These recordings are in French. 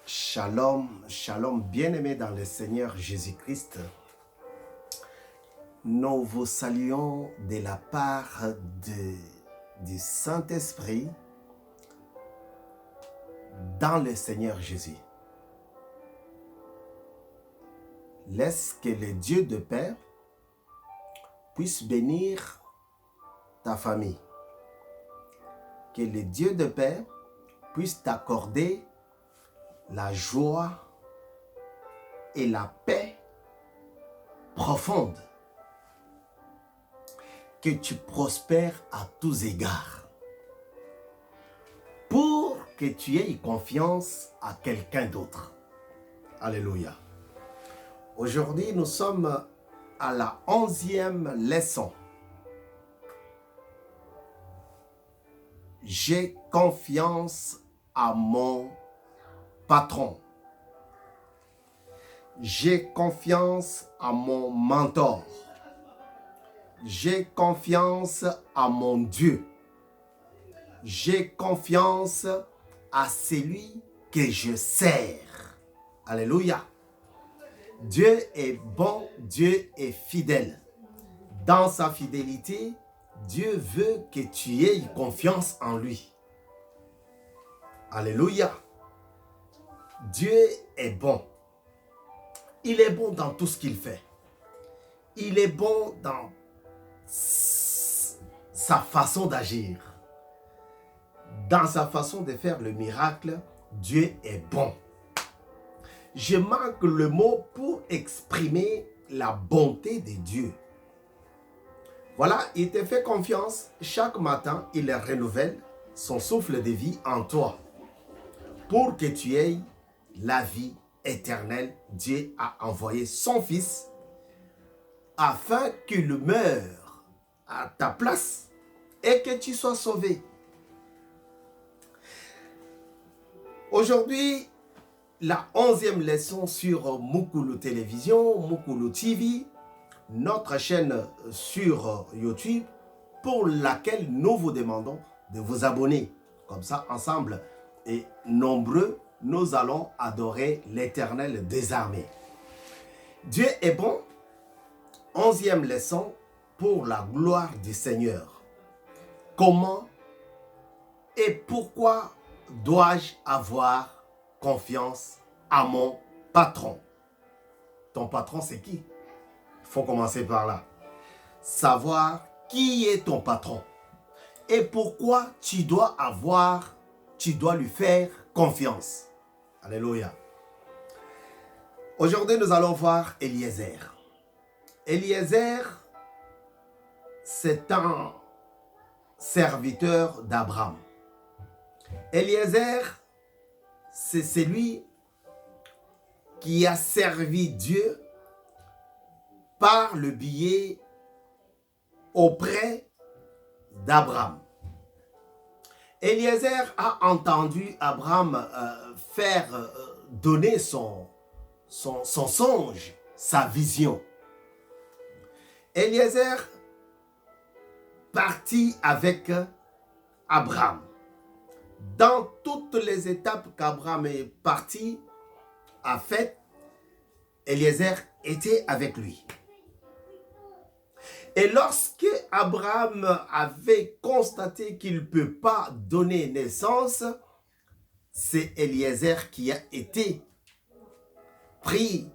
Shalom, shalom, bien-aimés dans le Seigneur Jésus-Christ. Nous vous saluons de la part du Saint-Esprit dans le Seigneur Jésus. Laisse que le Dieu de paix puisse bénir ta famille. Que le Dieu de paix puisse t'accorder la joie et la paix profonde. Que tu prospères à tous égards. Pour que tu aies confiance à quelqu'un d'autre. Alléluia. Aujourd'hui, nous sommes à la 11e leçon. J'ai confiance à mon patron. J'ai confiance à mon mentor. J'ai confiance à mon Dieu. J'ai confiance à celui que je sers. Alléluia. Dieu est bon, Dieu est fidèle. Dans sa fidélité, Dieu veut que tu aies confiance en lui. Alléluia. Dieu est bon. Il est bon dans tout ce qu'il fait. Il est bon dans sa façon d'agir. Dans sa façon de faire le miracle, Dieu est bon. Je manque le mot pour exprimer la bonté de Dieu. Voilà, il te fait confiance. Chaque matin, il renouvelle son souffle de vie en toi. Pour que tu aies la vie éternelle, Dieu a envoyé son Fils afin qu'il meure à ta place et que tu sois sauvé. Aujourd'hui, la 11e leçon sur Mukulu Télévision, Mukulu TV, notre chaîne sur YouTube, pour laquelle nous vous demandons de vous abonner. Comme ça, ensemble et nombreux, nous allons adorer l'Éternel des armées. Dieu est bon. 11e leçon pour la gloire du Seigneur. Comment et pourquoi dois-je avoir confiance à mon patron? Ton patron, c'est qui? Il faut commencer par là. Savoir qui est ton patron et pourquoi tu dois lui faire confiance. Alléluia. Aujourd'hui, nous allons voir Eliezer. Eliezer, c'est un serviteur d'Abraham. Eliezer, c'est celui qui a servi Dieu par le biais auprès d'Abraham. Eliezer a entendu Abraham donner son songe, sa vision. Eliezer partit avec Abraham. Dans toutes les étapes qu'Abraham est parti, a fait, Eliezer était avec lui. Et lorsque Abraham avait constaté qu'il ne peut pas donner naissance, c'est Eliezer qui a été pris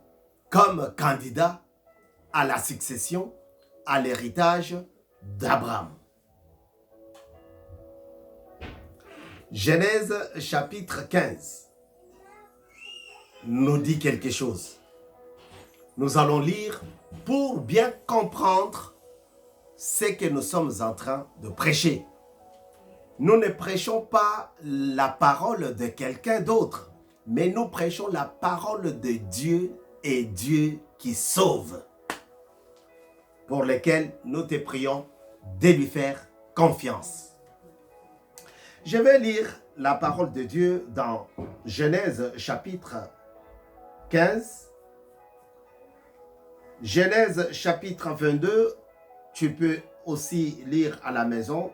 comme candidat à la succession, à l'héritage d'Abraham. Genèse chapitre 15 nous dit quelque chose. Nous allons lire pour bien comprendre ce que nous sommes en train de prêcher. Nous ne prêchons pas la parole de quelqu'un d'autre, mais nous prêchons la parole de Dieu et Dieu qui sauve, pour lequel nous te prions de lui faire confiance. Je vais lire la parole de Dieu dans Genèse chapitre 15. Genèse chapitre 22, tu peux aussi lire à la maison.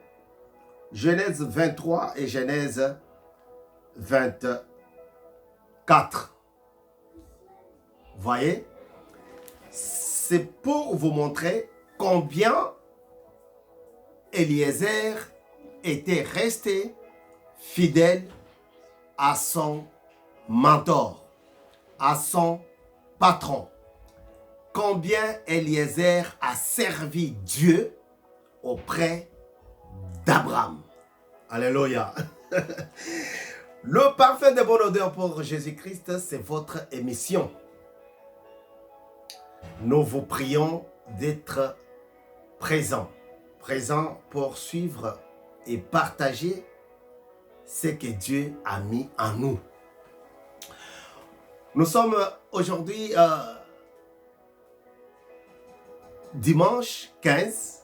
Genèse 23 et Genèse 24. 4. Voyez, c'est pour vous montrer combien Eliezer était resté fidèle à son mentor, à son patron. Combien Eliezer a servi Dieu auprès d'Abraham. Alléluia. Le parfum de bonne odeur pour Jésus-Christ, c'est votre émission. Nous vous prions d'être présents pour suivre et partager ce que Dieu a mis en nous. Nous sommes aujourd'hui dimanche 15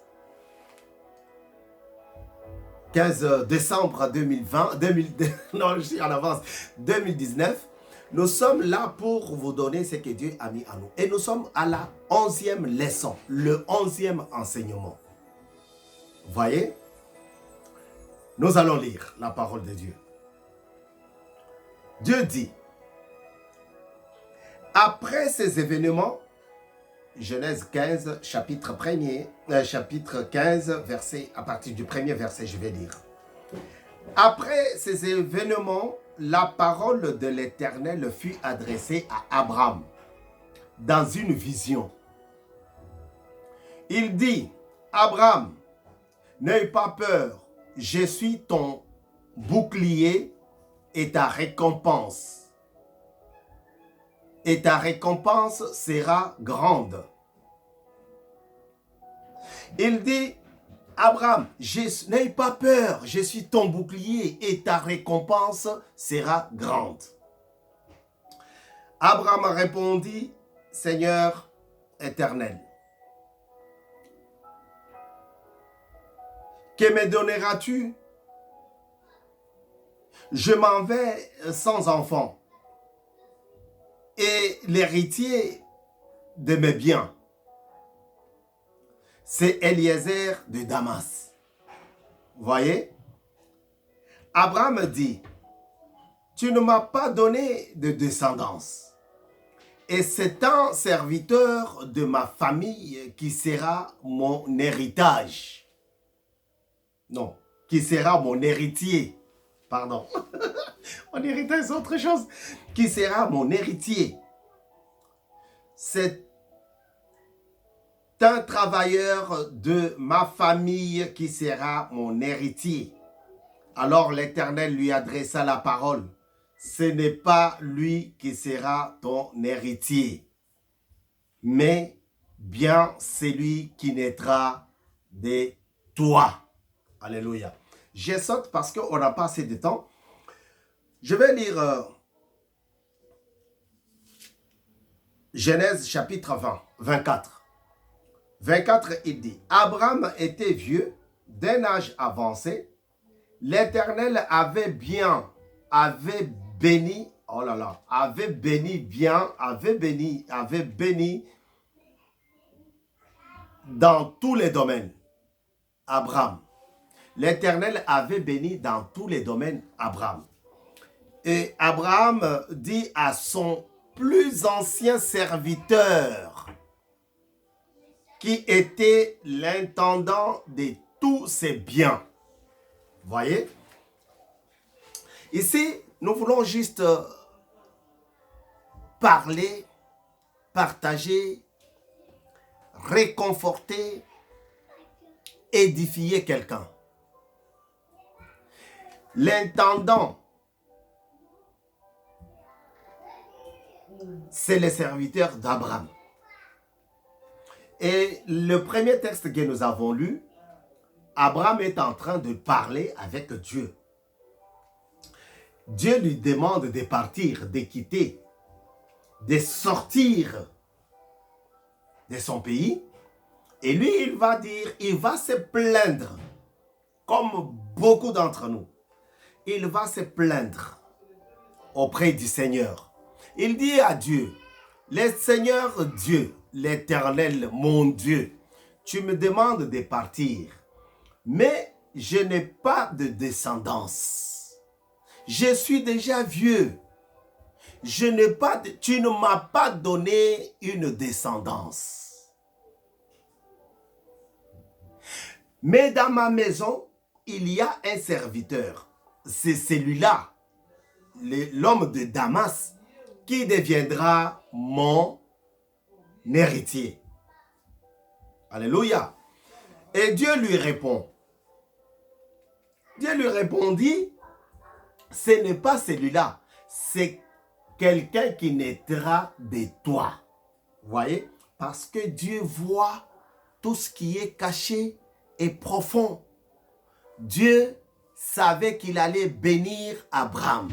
décembre 2019. Nous sommes là pour vous donner ce que Dieu a mis en nous. Et nous sommes à la 11e leçon, le 11e enseignement. Voyez, nous allons lire la parole de Dieu. Dieu dit, après ces événements, Genèse 15, chapitre 15, verset, à partir du premier verset, je vais lire. Après ces événements, la parole de l'Éternel fut adressée à Abraham dans une vision. Il dit, Abraham, n'aie pas peur, je suis ton bouclier et ta récompense. Et ta récompense sera grande. Il dit, Abraham, n'aie pas peur, je suis ton bouclier et ta récompense sera grande. Abraham répondit, Seigneur éternel, que me donneras-tu? Je m'en vais sans enfant et l'héritier de mes biens, c'est Eliezer de Damas. Voyez, Abraham dit, tu ne m'as pas donné de descendance. Et c'est un serviteur de ma famille qui sera mon héritage. Non, qui sera mon héritier. Pardon. Mon héritage, c'est autre chose. Qui sera mon héritier. C'est un travailleur de ma famille qui sera mon héritier. Alors l'Éternel lui adressa la parole. Ce n'est pas lui qui sera ton héritier, mais bien celui qui naîtra de toi. Alléluia. Je saute parce qu'on n'a pas assez de temps. Je vais lire Genèse chapitre 24. 24, il dit, Abraham était vieux, d'un âge avancé. L'Éternel avait béni dans tous les domaines. Abraham. L'Éternel avait béni dans tous les domaines Abraham. Et Abraham dit à son plus ancien serviteur, qui était l'intendant de tous ses biens. Voyez? Ici, nous voulons juste parler, partager, réconforter, édifier quelqu'un. L'intendant, c'est le serviteur d'Abraham. Et le premier texte que nous avons lu, Abraham est en train de parler avec Dieu. Dieu lui demande de partir, de quitter, de sortir de son pays. Et lui, il va se plaindre, comme beaucoup d'entre nous. Il va se plaindre auprès du Seigneur. Il dit à Dieu, le Seigneur Dieu, l'Éternel, mon Dieu, tu me demandes de partir, mais je n'ai pas de descendance. Je suis déjà vieux. tu ne m'as pas donné une descendance. Mais dans ma maison, il y a un serviteur. C'est celui-là, l'homme de Damas, qui deviendra mon héritier. Alléluia. Et Dieu lui répond. Dieu lui répondit, ce n'est pas celui-là, c'est quelqu'un qui naîtra de toi. Vous voyez? Parce que Dieu voit tout ce qui est caché et profond. Dieu savait qu'il allait bénir Abraham.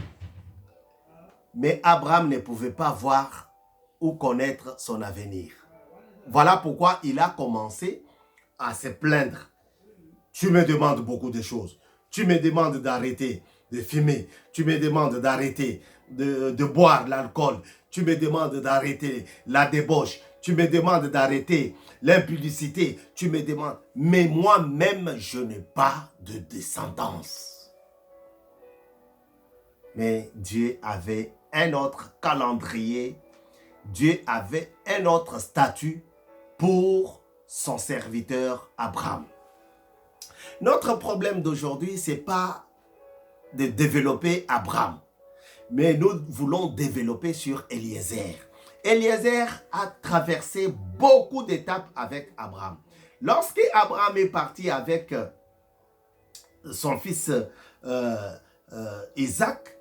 Mais Abraham ne pouvait pas voir ou connaître son avenir. Voilà pourquoi il a commencé à se plaindre. Tu me demandes beaucoup de choses. Tu me demandes d'arrêter de fumer. Tu me demandes d'arrêter de boire l'alcool. Tu me demandes d'arrêter la débauche. Tu me demandes d'arrêter l'impudicité. Tu me demandes. Mais moi-même, je n'ai pas de descendance. Mais Dieu avait un autre calendrier. Dieu avait un autre statut pour son serviteur Abraham. Notre problème d'aujourd'hui, ce n'est pas de développer Abraham, mais nous voulons développer sur Eliezer. Eliezer a traversé beaucoup d'étapes avec Abraham. Lorsque Abraham est parti avec son fils Isaac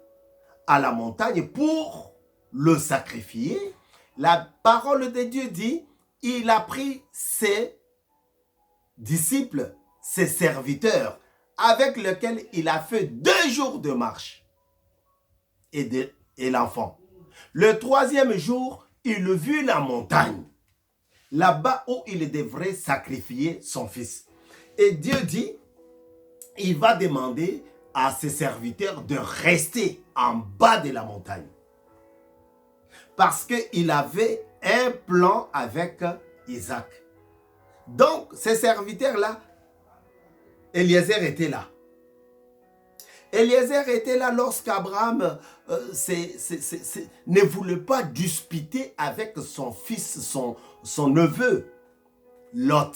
à la montagne pour le sacrifier, la parole de Dieu dit, il a pris ses disciples, ses serviteurs, avec lesquels il a fait 2 jours de marche et l'enfant. Le 3e jour, il vit la montagne, là-bas où il devrait sacrifier son fils. Et Dieu dit, il va demander à ses serviteurs de rester en bas de la montagne. Parce qu'il avait un plan avec Isaac. Donc, ces serviteurs-là, Eliezer était là. Eliezer était là lorsqu'Abraham ne voulait pas disputer avec son fils, son neveu, Lot.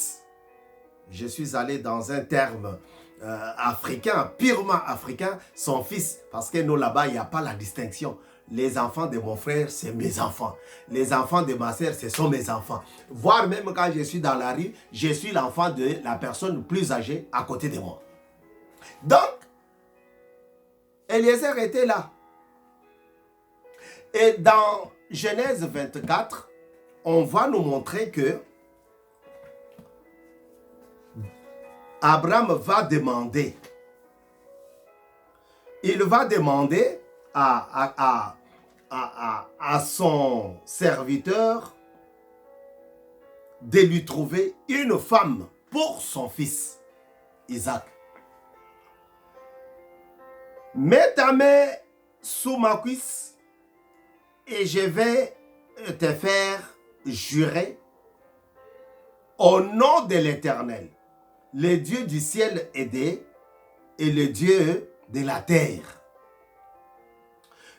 Je suis allé dans un terme africain, purement africain, son fils, parce que nous là-bas, il n'y a pas la distinction. Les enfants de mon frère, c'est mes enfants. Les enfants de ma sœur, ce sont mes enfants. Voire même quand je suis dans la rue, je suis l'enfant de la personne plus âgée à côté de moi. Donc, Eliezer était là. Et dans Genèse 24, on va nous montrer que Abraham va demander. Il va demander à son serviteur de lui trouver une femme pour son fils, Isaac. Mets ta main sous ma cuisse et je vais te faire jurer au nom de l'Éternel, le Dieu du ciel et le Dieu de la terre,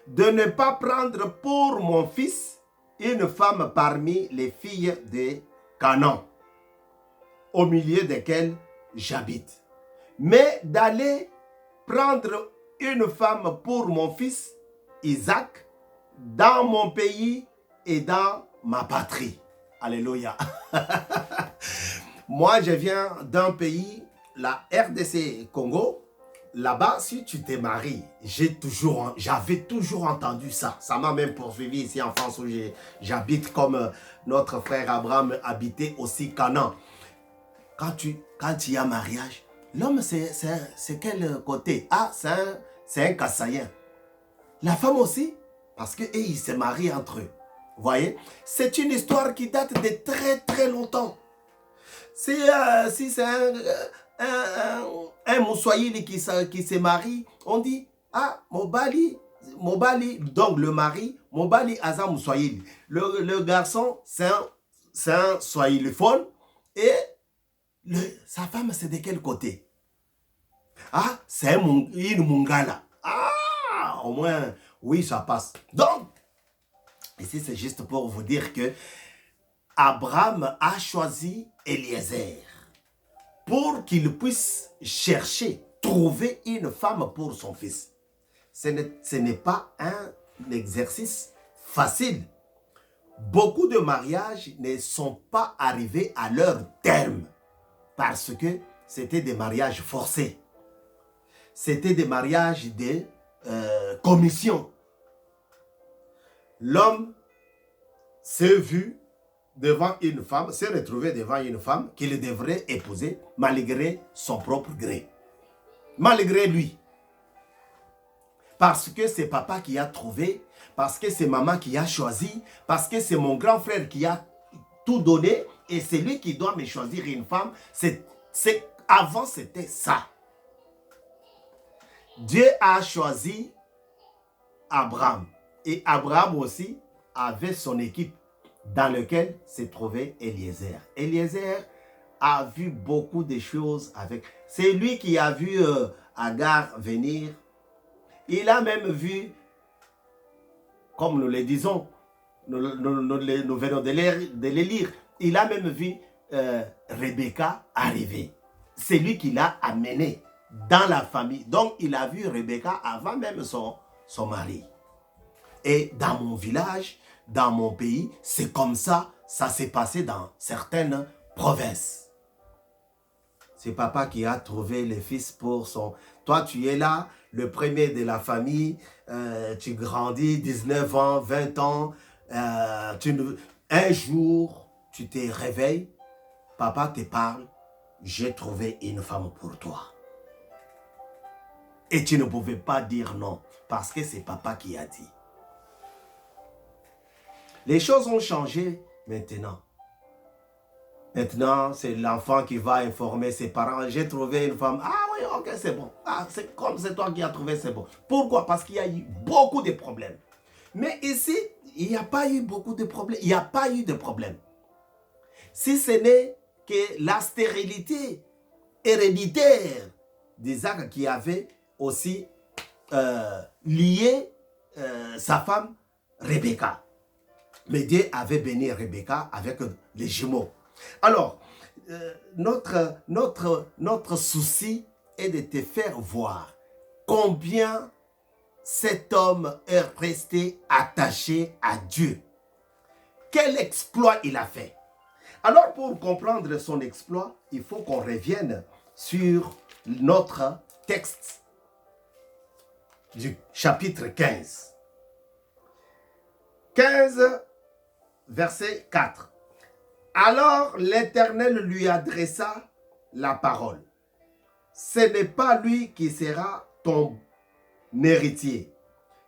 de ne pas prendre pour mon fils une femme parmi les filles de Canaan, au milieu desquelles j'habite, mais d'aller prendre une femme pour mon fils Isaac dans mon pays et dans ma patrie. Alléluia. Moi, je viens d'un pays, la RDC Congo. Là-bas, si tu te maries, j'avais toujours entendu ça. Ça m'a même poursuivi ici en France où j'habite, comme notre frère Abraham habitait aussi Canaan. Quand il y a mariage, l'homme, c'est quel côté? Ah, c'est un Kassaïen. La femme aussi, parce qu'ils se marient entre eux. Vous voyez? C'est une histoire qui date de très très longtemps. Si c'est un Moussoïli qui se marie, on dit, ah, Mobali, donc le mari, Mobali Aza Moussoïli. Le garçon, c'est un Swahiliphone et sa femme, c'est de quel côté? Ah, c'est une Mungala. Ah, au moins, oui, ça passe. Donc, Ici, c'est juste pour vous dire que Abraham a choisi Eliezer pour qu'il puisse chercher, trouver une femme pour son fils. Ce n'est pas un exercice facile. Beaucoup de mariages ne sont pas arrivés à leur terme parce que c'était des mariages forcés. C'était des mariages de commission. L'homme s'est vu devant une femme, s'est retrouvé devant une femme qu'il devrait épouser malgré son propre gré. Malgré lui. Parce que c'est papa qui a trouvé, parce que c'est maman qui a choisi, parce que c'est mon grand frère qui a tout donné et c'est lui qui doit me choisir une femme. Avant, c'était ça. Dieu a choisi Abraham. Et Abraham aussi avait son équipe dans laquelle se trouvait Eliezer. Eliezer a vu beaucoup de choses avec. C'est lui qui a vu Agar venir. Il a même vu, comme nous le disons, nous venons de les lire, il a même vu Rebecca arriver. C'est lui qui l'a amené dans la famille. Donc, il a vu Rebecca avant même son mari. Et dans mon village, dans mon pays, c'est comme ça, ça s'est passé dans certaines provinces. C'est papa qui a trouvé le fils pour son... Toi, tu es là, le premier de la famille, tu grandis, 19 ans, 20 ans, un jour, tu te réveilles, papa te parle, j'ai trouvé une femme pour toi. Et tu ne pouvais pas dire non, parce que c'est papa qui a dit. Les choses ont changé maintenant. Maintenant, c'est l'enfant qui va informer ses parents. J'ai trouvé une femme. Ah oui, ok, c'est bon. Ah, c'est comme c'est toi qui as trouvé, c'est bon. Pourquoi? Parce qu'il y a eu beaucoup de problèmes. Mais ici, il n'y a pas eu beaucoup de problèmes. Il n'y a pas eu de problème. Si ce n'est que la stérilité héréditaire d'Isaac qui avait aussi lié sa femme Rebecca. Mais Dieu avait béni Rebecca avec les jumeaux. Alors, notre souci est de te faire voir combien cet homme est resté attaché à Dieu. Quel exploit il a fait. Alors, pour comprendre son exploit, il faut qu'on revienne sur notre texte du chapitre 15. 15, verset 4. Alors l'Éternel lui adressa la parole. Ce n'est pas lui qui sera ton héritier,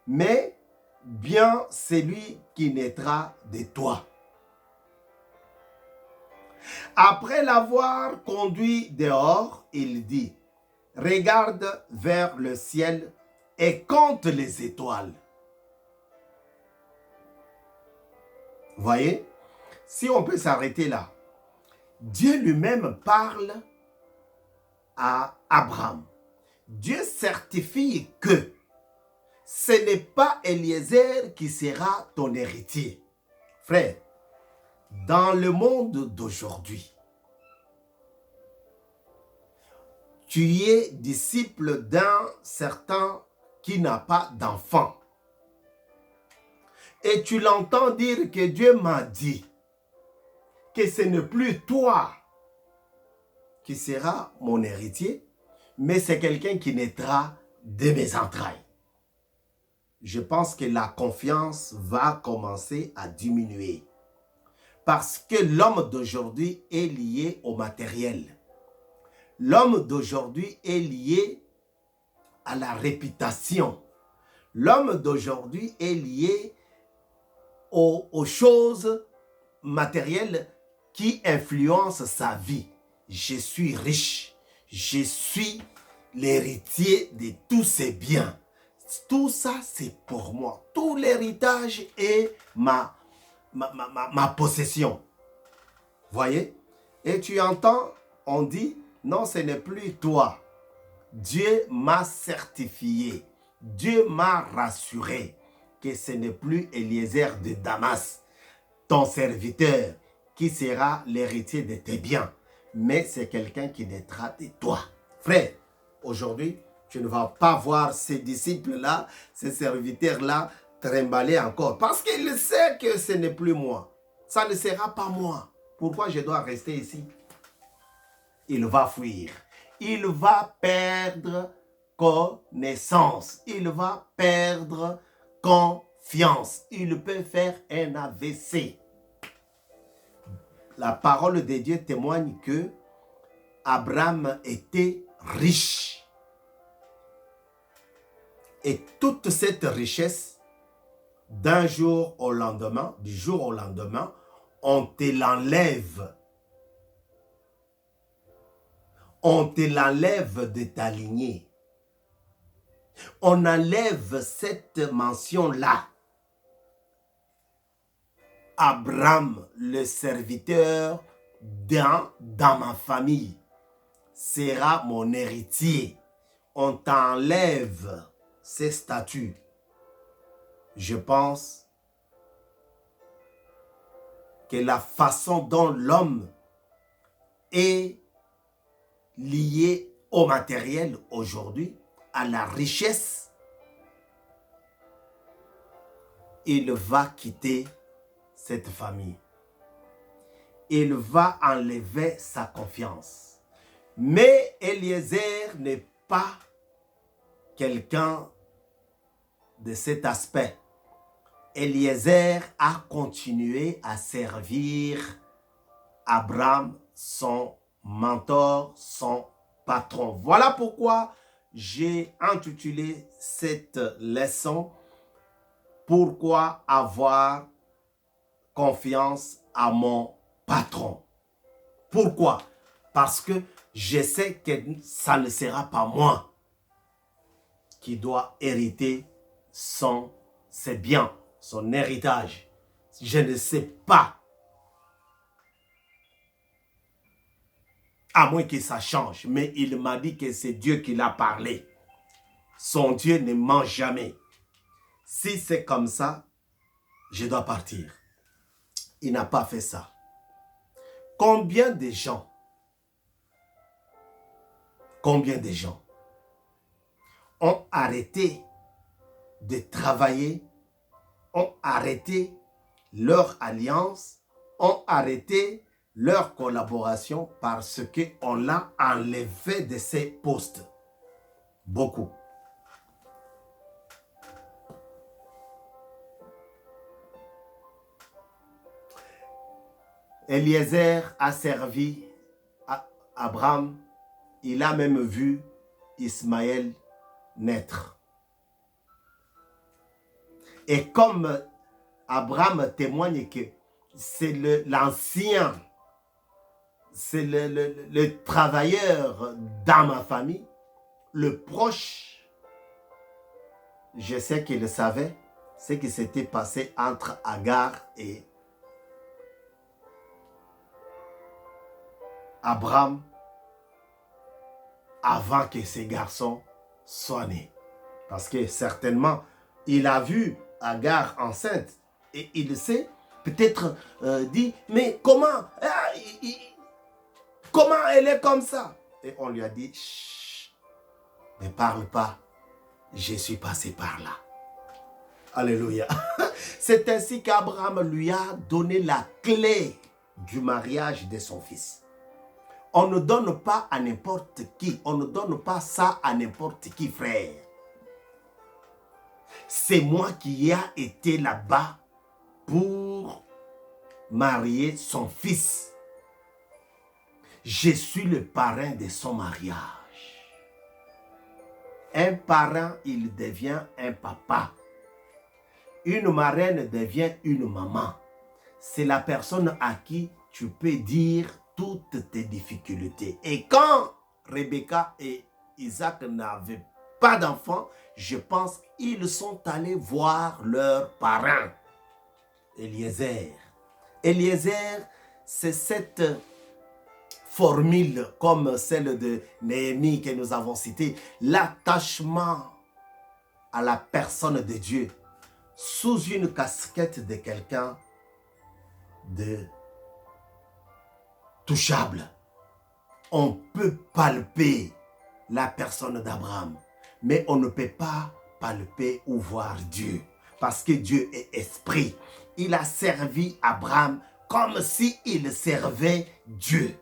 mais bien celui qui naîtra de toi. Après l'avoir conduit dehors, il dit, regarde vers le ciel et compte les étoiles. Voyez? Si on peut s'arrêter là, Dieu lui-même parle à Abraham. Dieu certifie que ce n'est pas Eliezer qui sera ton héritier. Frère, dans le monde d'aujourd'hui, tu es disciple d'un certain qui n'a pas d'enfant. Et tu l'entends dire que Dieu m'a dit que ce n'est plus toi qui seras mon héritier, mais c'est quelqu'un qui naîtra de mes entrailles. Je pense que la confiance va commencer à diminuer. Parce que l'homme d'aujourd'hui est lié au matériel. L'homme d'aujourd'hui est lié à la réputation. L'homme d'aujourd'hui est lié aux choses matérielles qui influencent sa vie. Je suis riche. Je suis l'héritier de tous ces biens. Tout ça, c'est pour moi. Tout l'héritage est ma possession. Voyez? Et tu entends, on dit, non, ce n'est plus toi. Dieu m'a certifié. Dieu m'a rassuré que ce n'est plus Eliezer de Damas, ton serviteur, qui sera l'héritier de tes biens, mais c'est quelqu'un qui naîtra de toi. Frère, aujourd'hui, tu ne vas pas voir ces disciples-là, ces serviteurs-là, trimballer encore. Parce qu'il sait que ce n'est plus moi. Ça ne sera pas moi. Pourquoi je dois rester ici? Il va fuir. Il va perdre connaissance. Il va perdre confiance. Il peut faire un AVC. La parole de Dieu témoigne que Abraham était riche. Et toute cette richesse, d'un jour au lendemain, du jour au lendemain, on te l'enlève. On te l'enlève de ta lignée. On enlève cette mention-là. Abraham, le serviteur dans ma famille, sera mon héritier. On t'enlève ces statuts. Je pense que la façon dont l'homme est lié au matériel aujourd'hui, à la richesse, il va quitter cette famille. Il va enlever sa confiance. Mais Eliezer n'est pas quelqu'un de cet aspect. Eliezer a continué à servir Abraham, son mentor, son patron. Voilà pourquoi j'ai intitulé cette leçon « Pourquoi avoir confiance à mon patron ?» Pourquoi? Parce que je sais que ça ne sera pas moi qui dois hériter ses biens, son héritage. Je ne sais pas. À moins que ça change. Mais il m'a dit que c'est Dieu qui l'a parlé. Son Dieu ne ment jamais. Si c'est comme ça, je dois partir. Il n'a pas fait ça. Combien de gens ont arrêté de travailler, ont arrêté leur alliance, ont arrêté leur collaboration parce qu'on l'a enlevé de ses postes. Beaucoup. Eliezer a servi Abraham. Il a même vu Ismaël naître. Et comme Abraham témoigne que c'est l'ancien, c'est le travailleur dans ma famille, le proche, je sais qu'il savait ce qui s'était passé entre Agar et Abraham avant que ces garçons soient nés. Parce que certainement, il a vu Agar enceinte et il s'est peut-être dit, mais comment elle est comme ça? Et on lui a dit, chut, ne parle pas, je suis passé par là. Alléluia. C'est ainsi qu'Abraham lui a donné la clé du mariage de son fils. On ne donne pas à n'importe qui. On ne donne pas ça à n'importe qui, frère. C'est moi qui ai été là-bas pour marier son fils. Je suis le parrain de son mariage. Un parrain, il devient un papa. Une marraine devient une maman. C'est la personne à qui tu peux dire toutes tes difficultés. Et quand Rebecca et Isaac n'avaient pas d'enfants, je pense qu'ils sont allés voir leur parrain, Eliezer. Eliezer, c'est cette formule comme celle de Néhémie que nous avons citée, l'attachement à la personne de Dieu sous une casquette de quelqu'un de touchable. On peut palper la personne d'Abraham, mais on ne peut pas palper ou voir Dieu, parce que Dieu est esprit. Il a servi Abraham comme s'il servait Dieu.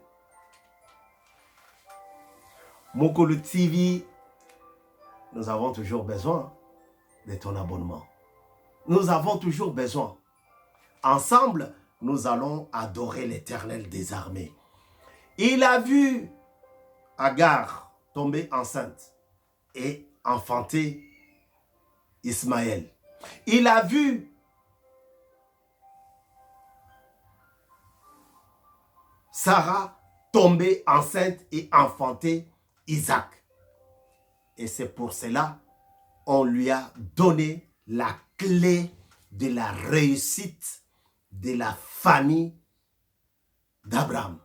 Mukulu TV, nous avons toujours besoin de ton abonnement. Nous avons toujours besoin. Ensemble, nous allons adorer l'Éternel des armées. Il a vu Agar tomber enceinte et enfanter Ismaël. Il a vu Sarah tomber enceinte et enfanter Isaac. Et c'est pour cela qu'on lui a donné la clé de la réussite de la famille d'Abraham,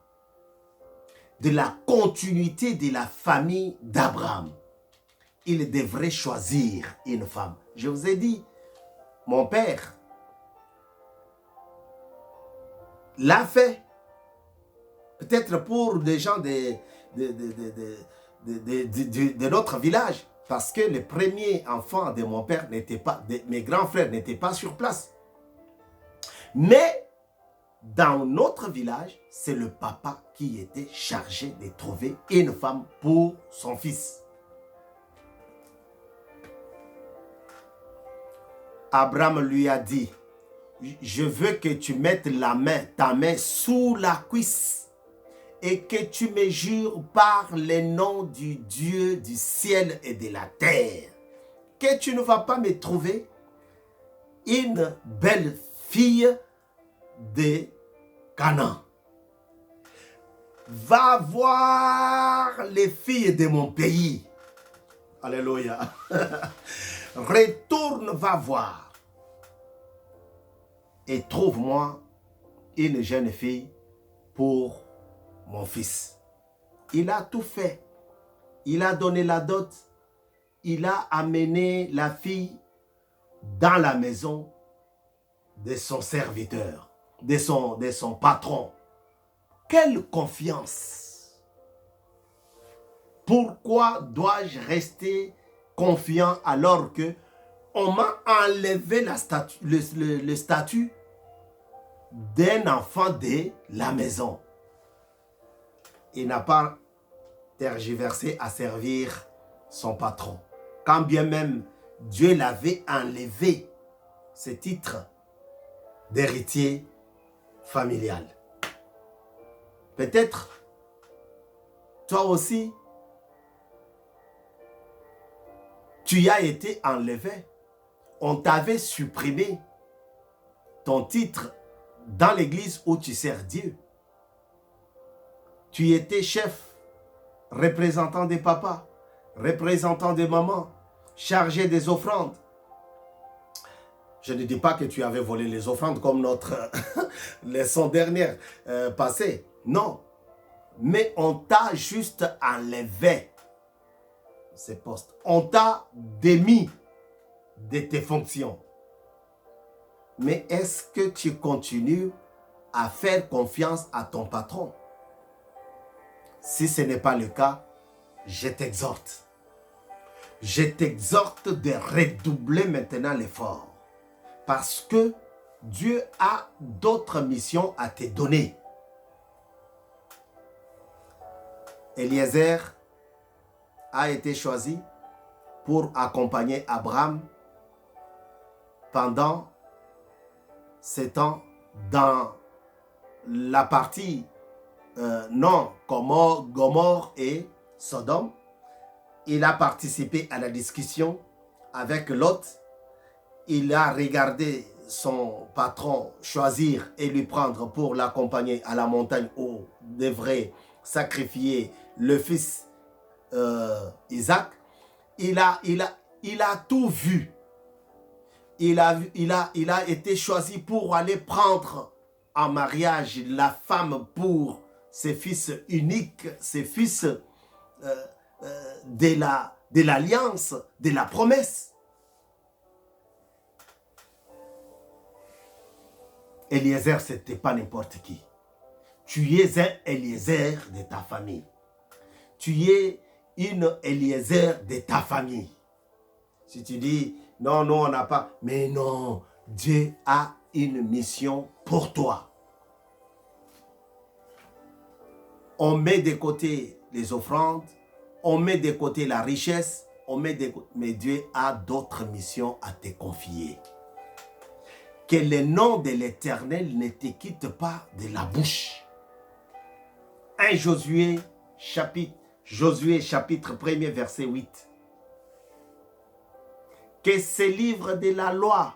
de la continuité de la famille d'Abraham. Il devrait choisir une femme. Je vous ai dit, mon père l'a fait. Peut-être pour des gens de notre village. Parce que le premier enfant de mon père n'était pas, mes grands frères n'étaient pas sur place. Mais dans notre village, c'est le papa qui était chargé de trouver une femme pour son fils. Abraham lui a dit, je veux que tu mettes ta main sous la cuisse et que tu me jures par le nom du Dieu du ciel et de la terre que tu ne vas pas me trouver une belle fille de Canaan. Va voir les filles de mon pays. Alléluia. Retourne, va voir. Et trouve-moi une jeune fille pour mon fils. Il a tout fait. Il a donné la dot. Il a amené la fille dans la maison de son serviteur, de son patron. Quelle confiance! Pourquoi dois-je rester confiant alors que on m'a enlevé le statut d'un enfant de la maison? Il n'a pas tergiversé à servir son patron. Quand bien même Dieu l'avait enlevé ce titre d'héritier familial. Peut-être, toi aussi, tu as été enlevé. On t'avait supprimé ton titre dans l'église où tu sers Dieu. Tu étais chef, représentant des papas, représentant des mamans, chargé des offrandes. Je ne dis pas que tu avais volé les offrandes comme notre leçon dernière passée. Non. Mais on t'a juste enlevé ces postes. On t'a démis de tes fonctions. Mais est-ce que tu continues à faire confiance à ton patron? Si ce n'est pas le cas, je t'exhorte. Je t'exhorte de redoubler maintenant l'effort. Parce que Dieu a d'autres missions à te donner. Eliezer a été choisi pour accompagner Abraham pendant 7 ans dans la partie non, Gomorrhe et Sodome. Il a participé à la discussion avec Lot. Il a regardé son patron choisir et lui prendre pour l'accompagner à la montagne où devrait sacrifier le fils Isaac. Il a tout vu. Il a été choisi pour aller prendre en mariage la femme pour ses fils uniques, ses fils de l'alliance, de la promesse. Eliezer, ce n'était pas n'importe qui. Tu es un Eliezer de ta famille. Tu es une Eliezer de ta famille. Si tu dis, non, non, on n'a pas. Mais non, Dieu a une mission pour toi. On met de côté les offrandes, on met de côté la richesse, mais Dieu a d'autres missions à te confier. Que le nom de l'Éternel ne te quitte pas de la bouche. 1 Josué chapitre 1er verset 8. Que ce livre de la loi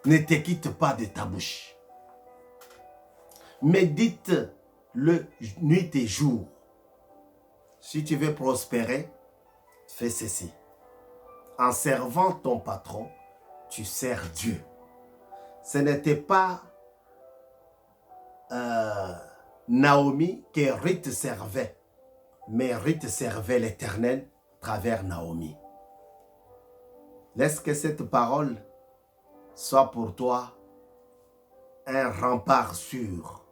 ne te quitte pas de ta bouche. Médite-le nuit et jour. Si tu veux prospérer, fais ceci. En servant ton patron, tu sers Dieu. Ce n'était pas Naomi que Ruth servait, mais Ruth servait l'Éternel à travers Naomi. Laisse que cette parole soit pour toi un rempart sûr.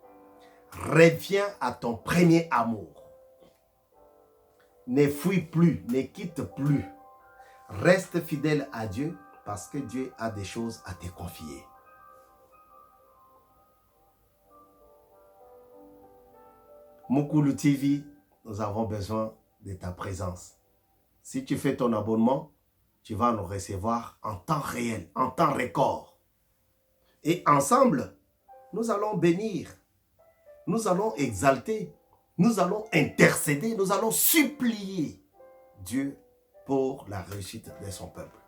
Reviens à ton premier amour. Ne fuis plus, ne quitte plus. Reste fidèle à Dieu parce que Dieu a des choses à te confier. Mukulu TV, nous avons besoin de ta présence. Si tu fais ton abonnement, tu vas nous recevoir en temps réel, en temps record. Et ensemble, nous allons bénir, nous allons exalter, nous allons intercéder, nous allons supplier Dieu pour la réussite de son peuple.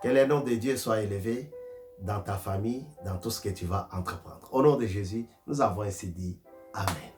Que le nom de Dieu soit élevé dans ta famille, dans tout ce que tu vas entreprendre. Au nom de Jésus, nous avons ainsi dit Amen.